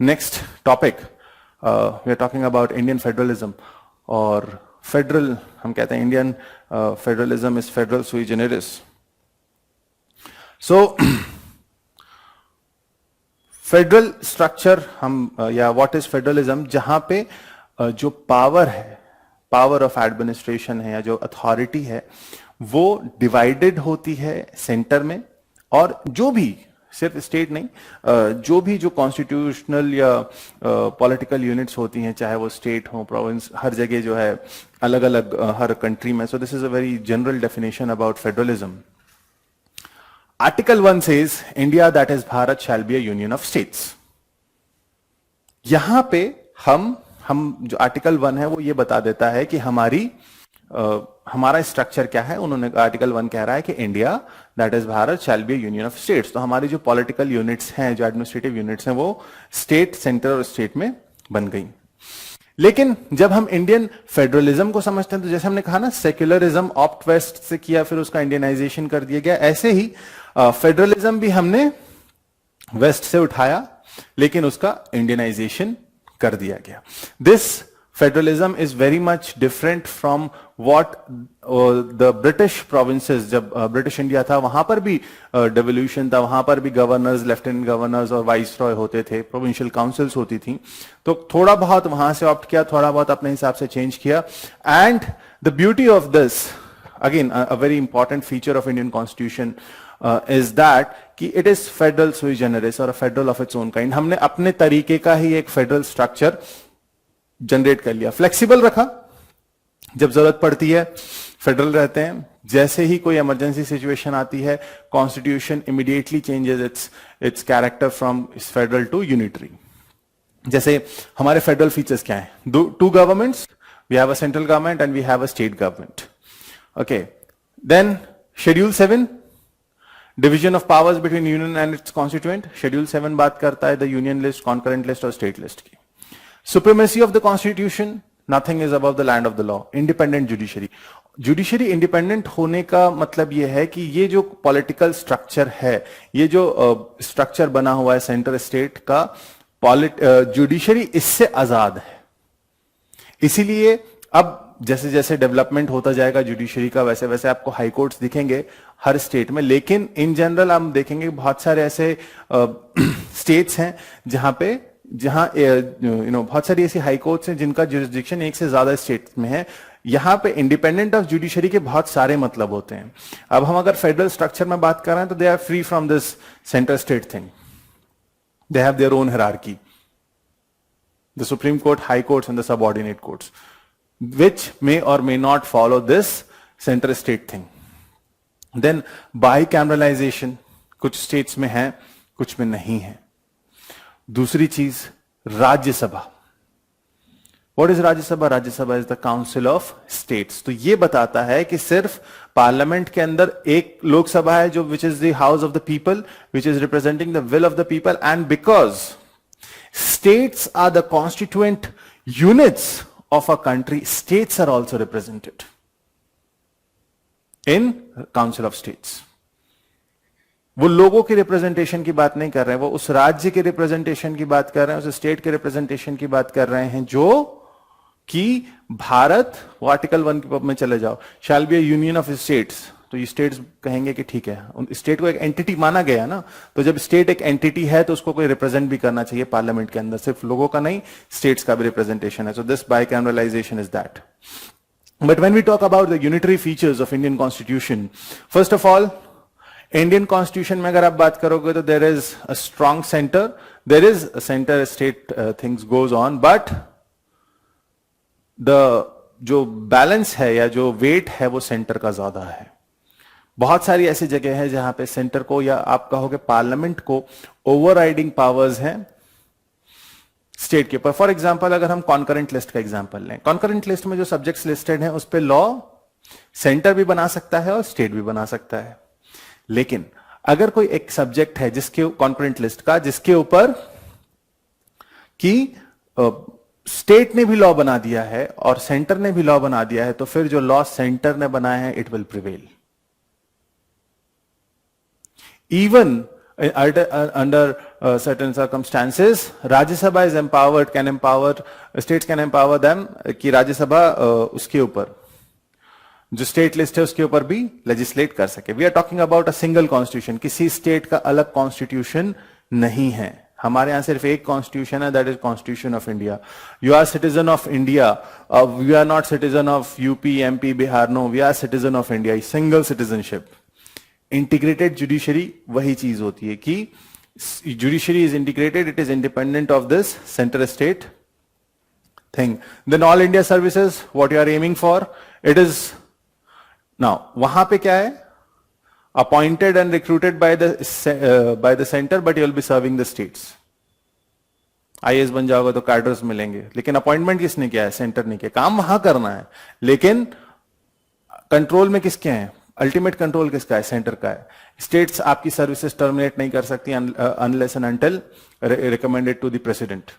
next topic, we are talking about Indian federalism और federal, हम कहते हैं Indian federalism is federal sui generis. So federal structure हम या व्हाट इज फेडरलिज्म, जहां पे जो पावर है, पावर ऑफ एडमिनिस्ट्रेशन है या जो अथॉरिटी है वो डिवाइडेड होती है सेंटर में, और जो भी, सिर्फ स्टेट नहीं, जो भी जो कॉन्स्टिट्यूशनल या पॉलिटिकल यूनिट्स होती हैं, चाहे वो स्टेट हो, प्रोविंस, हर जगह जो है अलग अलग हर कंट्री में. So this is a very general definition about federalism. Article 1 says India that is Bharat shall be a union of states. यहां पे हम जो आर्टिकल 1 है वो ये बता देता है कि हमारा स्ट्रक्चर क्या है. उन्होंने आर्टिकल 1 कह रहा है कि India that is Bharat shall be a union of states. तो हमारी जो पॉलिटिकल यूनिट्स हैं, जो एडमिनिस्ट्रेटिव यूनिट्स हैं, वो स्टेट, सेंटर और स्टेट में बन गई. लेकिन जब हम इंडियन फेडरलिज्म को समझते हैं तो जैसे हमने कहा ना, सेक्युलरिज्म ऑप्ट वेस्ट से किया, फिर उसका इंडियनाइजेशन कर दिया गया. ऐसे ही फेडरलिज्म भी हमने वेस्ट से उठाया लेकिन उसका इंडियनाइजेशन कर दिया गया. This federalism is very much different from what the British provinces. जब ब्रिटिश इंडिया था वहां पर भी डेवोल्यूशन था, वहां पर भी गवर्नर्स, लेफ्टिनेंट गवर्नर्स और वाइस रॉय होते थे, प्रोविंशियल काउंसिल्स होती थी. तो थोड़ा बहुत वहां से ऑप्ट किया, थोड़ा बहुत अपने हिसाब से चेंज किया. And the beauty of this, again a very important feature of Indian constitution is that कि it is federal sui generis और federal of its own kind. हमने अपने तरीके का ही एक फेडरल स्ट्रक्चर जनरेट कर लिया. फ्लेक्सिबल रखा, जब जरूरत पड़ती है फेडरल रहते हैं, जैसे ही कोई इमरजेंसी सिचुएशन आती है constitution immediately changes its character from federal to unitary. जैसे हमारे फेडरल फीचर्स क्या हैं? Two governments, we have a central government and we have a state government. Okay, then schedule 7, division of powers between union and its constituent. Schedule 7 बात करता है the union list, concurrent list और state list की. Supremacy of the constitution, nothing is above the land of the law. Independent judiciary. Judiciary independent होने का मतलब यह है कि ये जो पॉलिटिकल स्ट्रक्चर है, ये जो स्ट्रक्चर बना हुआ है सेंटर स्टेट का, जुडिशरी इससे आजाद है. इसीलिए अब जैसे जैसे डेवलपमेंट होता जाएगा जुडिशरी का, वैसे वैसे आपको हाई कोर्ट्स दिखेंगे हर स्टेट में. लेकिन इन जनरल हम देखेंगे बहुत सारे ऐसे स्टेट्स हैं जहां बहुत सारी ऐसी हाई कोर्ट्स हैं जिनका जुरिस्डिक्शन एक से ज्यादा स्टेट में है. यहां पे इंडिपेंडेंट ऑफ जुडिशरी के बहुत सारे मतलब होते हैं. अब हम अगर फेडरल स्ट्रक्चर में बात कर रहे हैं तो they are free from this center state thing. They have their own hierarchy, the supreme court, high courts and the subordinate courts, which may or may not follow this center state thing. Then bicameralization, कुछ states में है, कुछ में नहीं है. दूसरी चीज Rajya Sabha. What is Rajya Sabha? Rajya Sabha is the council of states. तो ये बताता है कि सिर्फ पार्लियामेंट के अंदर एक लोकसभा है जो which is the house of the people, which is representing the will of the people. And because states are the constituent units of a country, states are also represented in council of states. वो लोगों की representation की बात नहीं कर रहे हैं, वो उस राज्य के रिप्रेजेंटेशन की बात कर रहे हैं, उस स्टेट के रिप्रेजेंटेशन की बात कर रहे हैं जो कि भारत, वो आर्टिकल 1 में चले जाओ, shall be a union of states. तो ये स्टेट्स कहेंगे कि ठीक है, स्टेट को एक एंटिटी माना गया ना, तो जब स्टेट एक एंटिटी है तो उसको कोई रिप्रेजेंट भी करना चाहिए पार्लियामेंट के अंदर, सिर्फ लोगों का नहीं, स्टेट्स का भी रिप्रेजेंटेशन है. So this bicameralization is that. But when we talk about the unitary features of Indian constitution, first of all Indian constitution में अगर आप बात करोगे तो there is a strong centre, there is a centre state things goes on, but the जो balance है या जो वेट है वो सेंटर का ज्यादा है. बहुत सारी ऐसी जगह है जहां पे सेंटर को, या आप कहोगे पार्लियामेंट को, ओवरराइडिंग पावर्स हैं स्टेट के ऊपर. फॉर एग्जांपल अगर हम कॉन्करेंट लिस्ट का एग्जांपल लें, कॉन्करेंट लिस्ट में जो सब्जेक्ट्स लिस्टेड हैं उस पे लॉ सेंटर भी बना सकता है और स्टेट भी बना सकता है. लेकिन अगर कोई एक सब्जेक्ट है जिसके कॉन्करेंट लिस्ट का, जिसके ऊपर कि स्टेट ने भी लॉ बना दिया है और सेंटर ने भी लॉ बना दिया है, तो फिर जो लॉ सेंटर ने बनाया है it will prevail. Even under certain circumstances Rajya Sabha is empowered, can empower, states can empower them कि राज्य सभा उसके ऊपर जो स्टेट लिस्ट है उसके ऊपर भी लेजिस्लेट कर सके. We are talking about a single constitution. किसी स्टेट का अलग कॉन्स्टिट्यूशन नहीं है. हमारे यहां सिर्फ एक कॉन्स्टिट्यूशन है, that is constitution of India. You are citizen of India. We are not citizen of UP, MP, Bihar. No, we are citizen of India. Single citizenship. Integrated judiciary वही चीज होती है कि judiciary is integrated, it is independent of this center state thing. Then all India services, what you are aiming for, it is now वहां पे क्या है, appointed and recruited by the centre, but you will be serving the states. IAS बन जाओगे तो cadres मिलेंगे, लेकिन appointment किसने किया है, सेंटर ने किया. काम वहां करना है, लेकिन कंट्रोल में किसके हैं, अल्टीमेट कंट्रोल किसका है, सेंटर का है. स्टेट्स आपकी सर्विसेज टर्मिनेट नहीं कर सकती unless and until recommended to the president.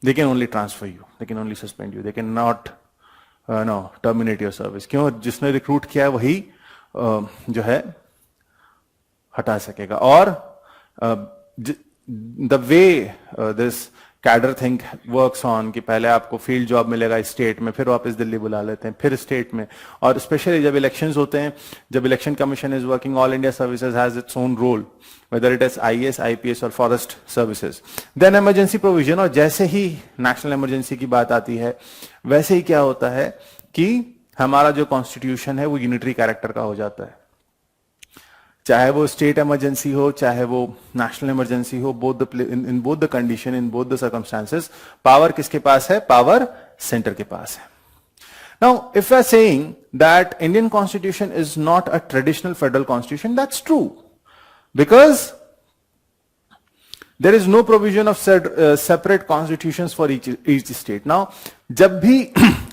They can only transfer you, they can only suspend you, they can not no terminate your service. क्यों, जिसने रिक्रूट किया है वही जो है हटा सकेगा. और the way this cadre think works on कि पहले आपको फील्ड जॉब मिलेगा स्टेट में, फिर वापस दिल्ली बुला लेते हैं, फिर स्टेट में. और स्पेशली जब इलेक्शंस होते हैं, जब election commission is working, all India services has its own role, whether it is IAS, IPS और forest services. Then emergency provision. और जैसे ही नेशनल इमरजेंसी की बात आती है, वैसे ही क्या होता है कि हमारा जो कॉन्स्टिट्यूशन है वो यूनिटरी कैरेक्टर का हो जाता है. चाहे वो स्टेट इमरजेंसी हो, चाहे वो नेशनल इमरजेंसी हो, in both the condition, in both the circumstances, power किसके पास है, पावर सेंटर के पास है. Now if we are saying that Indian constitution is not a traditional federal constitution, that's true, because there is no provision of separate constitutions for each state. Now जब भी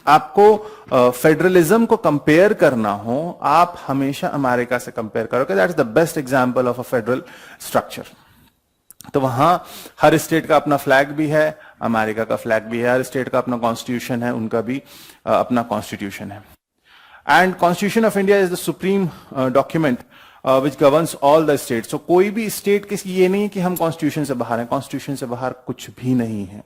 आपको federalism को compare करना हो, आप हमेशा अमेरिका से compare करोगे. That is the best example of a federal structure. तो वहां हर स्टेट का अपना फ्लैग भी है, अमेरिका का फ्लैग भी है, हर स्टेट का अपना कॉन्स्टिट्यूशन है, उनका भी अपना कॉन्स्टिट्यूशन है. And constitution of India is the supreme document which governs all the states. So कोई भी स्टेट किसी, ये नहीं कि हम कॉन्स्टिट्यूशन से बाहर हैं. कॉन्स्टिट्यूशन से बाहर कुछ भी नहीं है.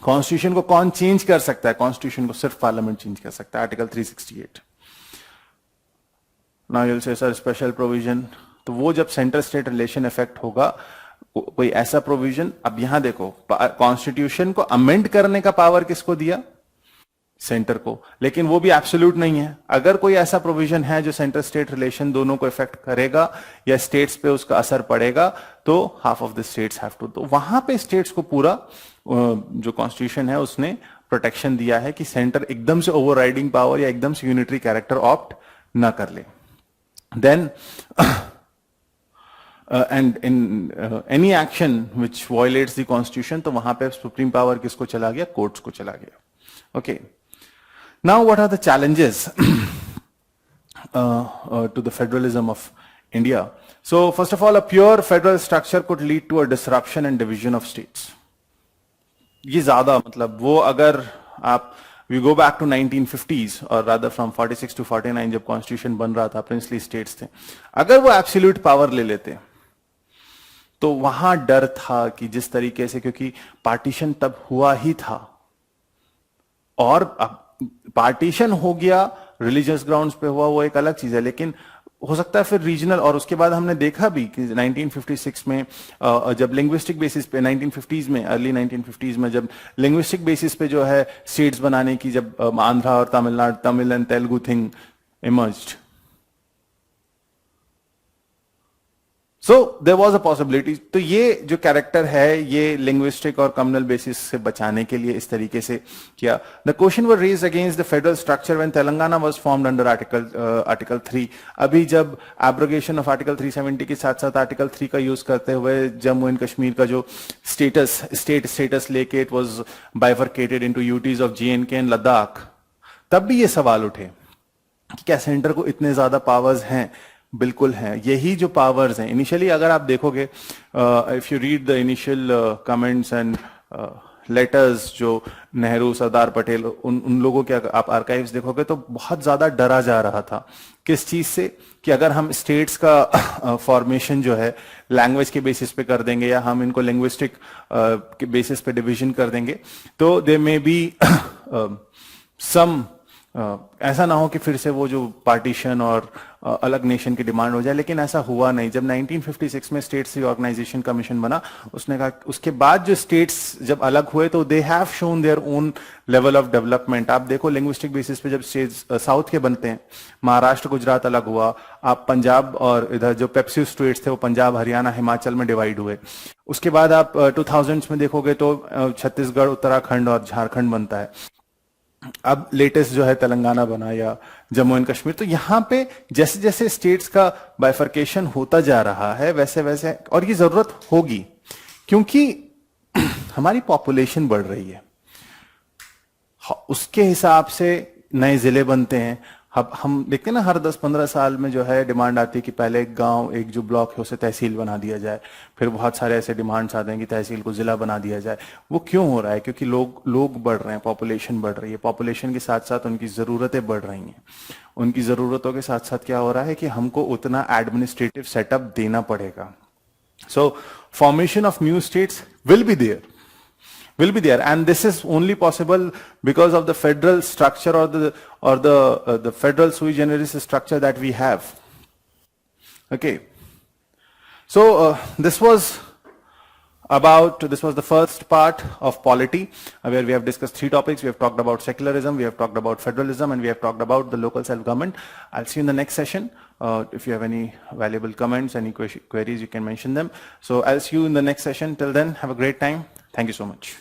कॉन्स्टिट्यूशन को कौन चेंज कर सकता है, कॉन्स्टिट्यूशन को सिर्फ पार्लियामेंट चेंज कर सकता है. Article 368. Now you will say sir special provision, तो वो जब सेंटर स्टेट रिलेशन इफेक्ट होगा, कोई ऐसा प्रोविजन. अब यहां देखो, कॉन्स्टिट्यूशन को अमेंड करने का पावर किसको दिया, सेंटर को, लेकिन वो भी एब्सोल्यूट नहीं है. अगर कोई ऐसा प्रोविजन है जो सेंटर स्टेट रिलेशन दोनों को इफेक्ट करेगा या स्टेट्स पे उसका असर पड़ेगा, तो half of the states have to. तो वहां पे स्टेट्स को पूरा जो कॉन्स्टिट्यूशन है उसने प्रोटेक्शन दिया है कि सेंटर एकदम से ओवरराइडिंग पावर या एकदम से यूनिटरी कैरेक्टर ऑप्ट ना कर ले. Then and in any action which violates the constitution, तो वहां पे सुप्रीम पावर किसको चला गया, कोर्ट्स को चला गया. Okay. Now, what are the challenges to the federalism of India? So, first of all, a pure federal structure could lead to a disruption and division of states. ये ज्यादा मतलब वो अगर आप we go back to 1950s or rather from 46 to 49 जब constitution बन रहा था, प्रिंसली स्टेट्स थे, अगर वो एब्सोल्यूट पावर ले लेते तो वहां डर था कि जिस तरीके से, क्योंकि पार्टीशन तब हुआ ही था, और अब पार्टीशन हो गया, रिलीजियस ग्राउंड्स पे हुआ, वो एक अलग चीज है, लेकिन हो सकता है फिर रीजनल. और उसके बाद हमने देखा भी कि 1956 में जब लिंग्विस्टिक बेसिस पे, 1950s में, अर्ली 1950s में जब लिंग्विस्टिक बेसिस पे जो है स्टेट्स बनाने की, जब आंध्रा और Tamil Nadu, Tamil and Telugu thing emerged, so there was a possibility. तो ये जो कैरेक्टर है, ये लिंग्विस्टिक और कम्युनल बेसिस से बचाने के लिए इस तरीके से किया. The question were raised against the federal structure when Telangana was formed under article 3. अभी जब एब्रोगेशन ऑफ आर्टिकल 370 के साथ साथ आर्टिकल 3 का यूज करते हुए जम्मू एंड कश्मीर का जो स्टेटस लेके it was bifurcated into UTs of JNK and Ladakh, तब भी ये सवाल उठे कि क्या सेंटर को इतने ज्यादा पावर्स हैं. बिल्कुल है. यही जो पावर्स हैं इनिशियली, अगर आप देखोगे, if you read the initial comments and letters जो नेहरू, सरदार पटेल, उन लोगों के आप आर्काइव्स देखोगे तो बहुत ज्यादा डरा जा रहा था किस चीज से, कि अगर हम स्टेट्स का फॉर्मेशन जो है लैंग्वेज के बेसिस पे कर देंगे या हम इनको लिंग्विस्टिक के बेसिस पे डिवीजन कर देंगे, तो दे मे बी सम ऐसा ना हो कि फिर से वो जो पार्टीशन और अलग नेशन की डिमांड हो जाए, लेकिन ऐसा हुआ नहीं। जब 1956 में स्टेट्स रिऑर्गेनाइजेशन कमीशन बना, उसने कहा, उसके बाद जो स्टेट्स जब अलग हुए तो they have shown their own level of development. आप देखो लिंग्विस्टिक बेसिस पे जब स्टेट्स साउथ के बनते हैं, महाराष्ट्र गुजरात अलग हुआ, आप पंजाब और इधर जो पेप्सी स्टेट्स थे वो पंजाब हरियाणा हिमाचल में डिवाइड हुए। उसके बाद आप 2000s में देखोगे तो छत्तीसगढ़ उत्तराखंड और झारखंड बनता है। अब लेटेस्ट जो है तेलंगाना बना या जम्मू एंड कश्मीर। तो यहां पे जैसे जैसे स्टेट्स का बाइफर्केशन होता जा रहा है वैसे वैसे, और ये जरूरत होगी क्योंकि हमारी पॉपुलेशन बढ़ रही है, उसके हिसाब से नए जिले बनते हैं। अब हम देखते हैं ना, हर 10-15 साल में जो है डिमांड आती है कि पहले एक गांव, एक जो ब्लॉक है उसे तहसील बना दिया जाए, फिर बहुत सारे ऐसे डिमांड्स आते हैं कि तहसील को जिला बना दिया जाए। वो क्यों हो रहा है? क्योंकि लोग बढ़ रहे हैं, पॉपुलेशन बढ़ रही है, पॉपुलेशन के साथ साथ उनकी जरूरतें बढ़ रही हैं। उनकी जरूरतों के साथ साथ क्या हो रहा है कि हमको उतना एडमिनिस्ट्रेटिव सेटअप देना पड़ेगा। सो formation of new states will be there, and this is only possible because of the federal structure or the federal sui generis structure that we have. Okay, so this was the first part of polity, where we have discussed 3 topics. We have talked about secularism, we have talked about federalism, and we have talked about the local self-government. I'll see you in the next session. If you have any valuable comments, any queries, you can mention them. So I'll see you in the next session. Till then, have a great time. Thank you so much.